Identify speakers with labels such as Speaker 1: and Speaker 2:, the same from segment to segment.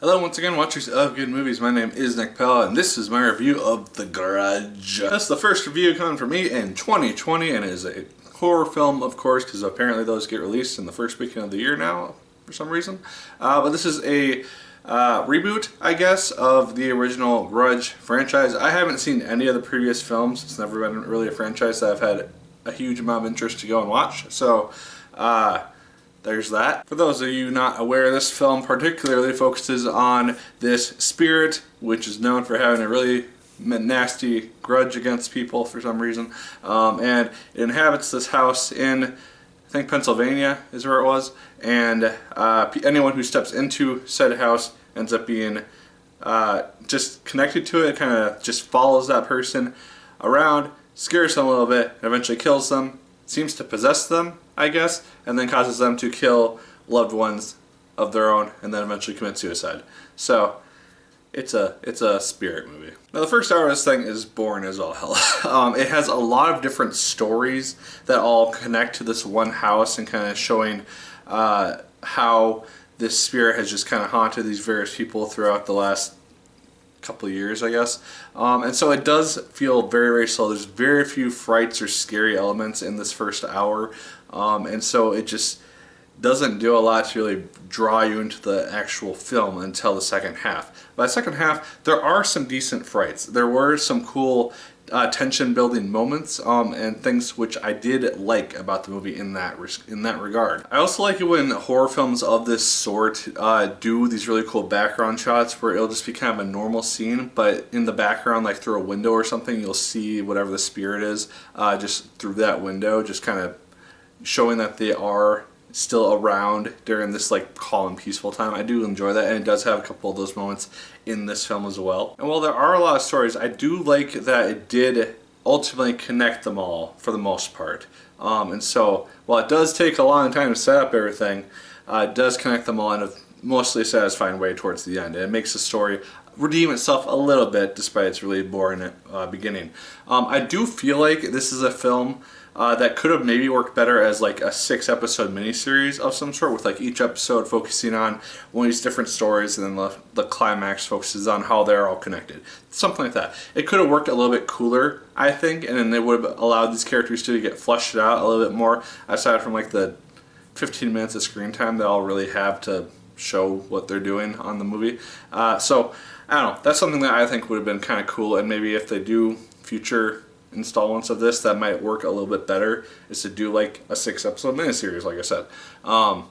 Speaker 1: Hello once again, watchers of good movies. My name is Nick Pell, and this is my review of The Grudge. That's the first review coming from me in 2020, and it is a horror film, of course, because apparently those get released in the first weekend of the year now, for some reason. But this is a reboot, I guess, of the original Grudge franchise. I haven't seen any of the previous films. It's never been really a franchise that I've had a huge amount of interest to go and watch. So, there's that. For those of you not aware, this film particularly focuses on this spirit, which is known for having a really nasty grudge against people for some reason. And it inhabits this house in, I think, Pennsylvania is where it was. And anyone who steps into said house ends up being just connected to it. It kind of just follows that person around, scares them a little bit, and eventually kills them. Seems to possess them, I guess, and then causes them to kill loved ones of their own, and then eventually commit suicide. So, it's a spirit movie. Now, the first hour of this thing is boring as all hell. It has a lot of different stories that all connect to this one house and kind of showing how this spirit has just kind of haunted these various people throughout the last couple of years, I guess. And so it does feel very, very slow. There's very few frights or scary elements in this first hour. And so it just doesn't do a lot to really draw you into the actual film until the second half. By the second half, there are some decent frights. There were some cool tension-building moments and things which I did like about the movie in that regard. I also like it when horror films of this sort do these really cool background shots where it'll just be kind of a normal scene, but in the background, like through a window or something, you'll see whatever the spirit is just through that window, just kind of showing that they are still around during this like calm, peaceful time. I do enjoy that, and it does have a couple of those moments in this film as well. And while there are a lot of stories, I do like that it did ultimately connect them all for the most part. And so while it does take a long time to set up everything, it does connect them all in a mostly satisfying way towards the end. And it makes the story redeem itself a little bit despite its really boring beginning. I do feel like this is a film that could have maybe worked better as like a 6-episode miniseries of some sort, with like each episode focusing on one of these different stories, and then the climax focuses on how they're all connected. Something like that. It could have worked a little bit cooler, I think, and then it would have allowed these characters to get fleshed out a little bit more, aside from like the 15 minutes of screen time they all really have to show what they're doing on the movie. So, I don't know. That's something that I think would have been kind of cool, and maybe if they do future installments of this, that might work a little bit better, is to do like a 6-episode miniseries, like I said. I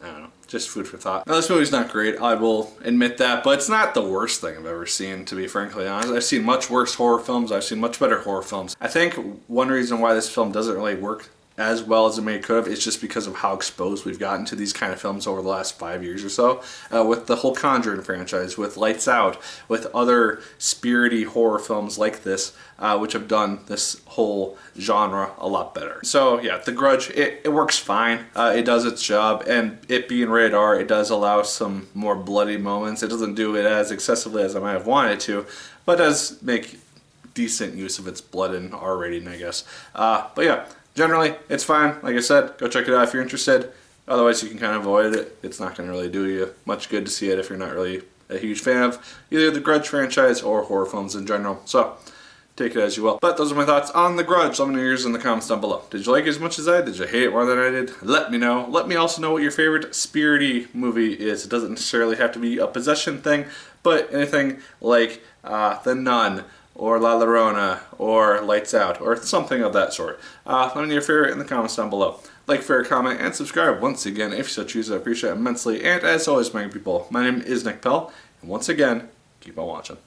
Speaker 1: don't know, just food for thought. Now, this movie's not great, I will admit that, but it's not the worst thing I've ever seen, to be frankly honest. I've seen much worse horror films, I've seen much better horror films. I think one reason why this film doesn't really work as well as it may could have is just because of how exposed we've gotten to these kind of films over the last 5 years or so. With the whole Conjuring franchise, with Lights Out, with other spirity horror films like this, which have done this whole genre a lot better. So yeah, The Grudge, it works fine. It does its job, and it being rated R, it does allow some more bloody moments. It doesn't do it as excessively as I might have wanted to, but does make decent use of its blood and R rating, I guess. But yeah, generally, it's fine. Like I said, go check it out if you're interested. Otherwise, you can kind of avoid it. It's not going to really do you much good to see it if you're not really a huge fan of either the Grudge franchise or horror films in general. So, take it as you will. But those are my thoughts on The Grudge. Let me know yours in the comments down below. Did you like it as much as I did? Did you hate it more than I did? Let me know. Let me also know what your favorite spirity movie is. It doesn't necessarily have to be a possession thing, but anything like The Nun, or La Llorona, or Lights Out, or something of that sort. Let me know your favorite in the comments down below. Like, favorite, comment, and subscribe once again if you so choose. I appreciate it immensely. And as always, my people, my name is Nick Pell, and once again, keep on watching.